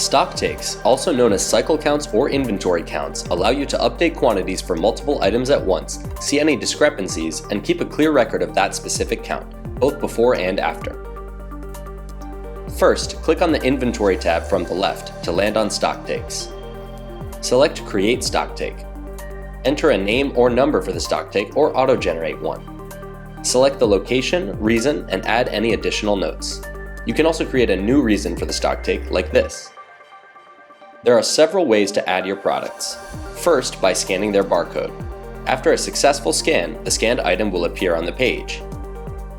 Stocktakes, also known as cycle counts or inventory counts, allow you to update quantities for multiple items at once, see any discrepancies, and keep a clear record of that specific count, both before and after. First, click on the Inventory tab from the left to land on Stocktakes. Select Create Stocktake. Enter a name or number for the stocktake or auto-generate one. Select the location, reason, and add any additional notes. You can also create a new reason for the stocktake like this. There are several ways to add your products. First, by scanning their barcode. After a successful scan, the scanned item will appear on the page.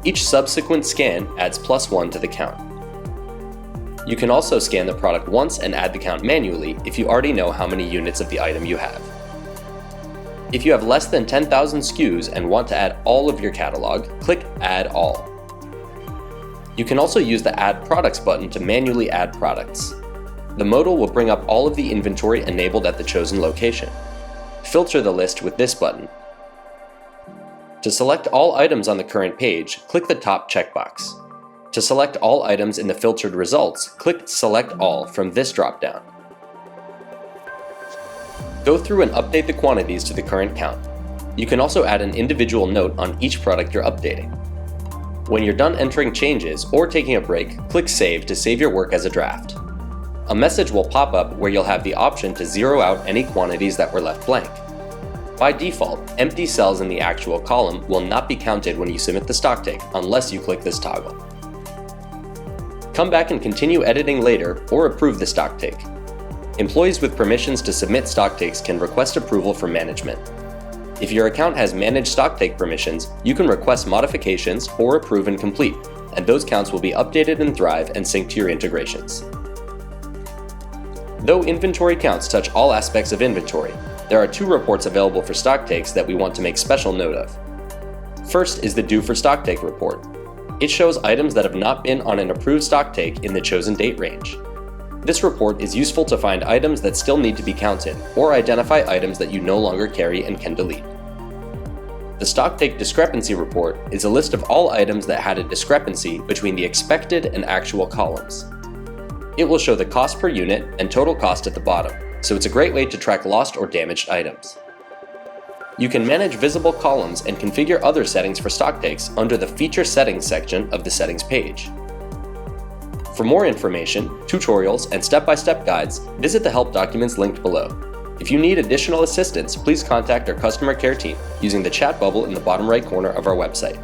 Each subsequent scan adds +1 to the count. You can also scan the product once and add the count manually if you already know how many units of the item you have. If you have less than 10,000 SKUs and want to add all of your catalog, click Add All. You can also use the Add Products button to manually add products. The modal will bring up all of the inventory enabled at the chosen location. Filter the list with this button. To select all items on the current page, click the top checkbox. To select all items in the filtered results, click Select All from this dropdown. Go through and update the quantities to the current count. You can also add an individual note on each product you're updating. When you're done entering changes or taking a break, click Save to save your work as a draft. A message will pop up where you'll have the option to zero out any quantities that were left blank. By default, empty cells in the actual column will not be counted when you submit the stocktake unless you click this toggle. Come back and continue editing later or approve the stocktake. Employees with permissions to submit stocktakes can request approval from management. If your account has managed stocktake permissions, you can request modifications or approve and complete, and those counts will be updated in Thrive and synced to your integrations. Though inventory counts touch all aspects of inventory, there are 2 reports available for stocktakes that we want to make special note of. First is the Due for Stocktake report. It shows items that have not been on an approved stocktake in the chosen date range. This report is useful to find items that still need to be counted, or identify items that you no longer carry and can delete. The Stocktake Discrepancy report is a list of all items that had a discrepancy between the expected and actual columns. It will show the cost per unit and total cost at the bottom, so it's a great way to track lost or damaged items. You can manage visible columns and configure other settings for stocktakes under the Feature Settings section of the Settings page. For more information, tutorials, and step-by-step guides, visit the help documents linked below. If you need additional assistance, please contact our customer care team using the chat bubble in the bottom right corner of our website.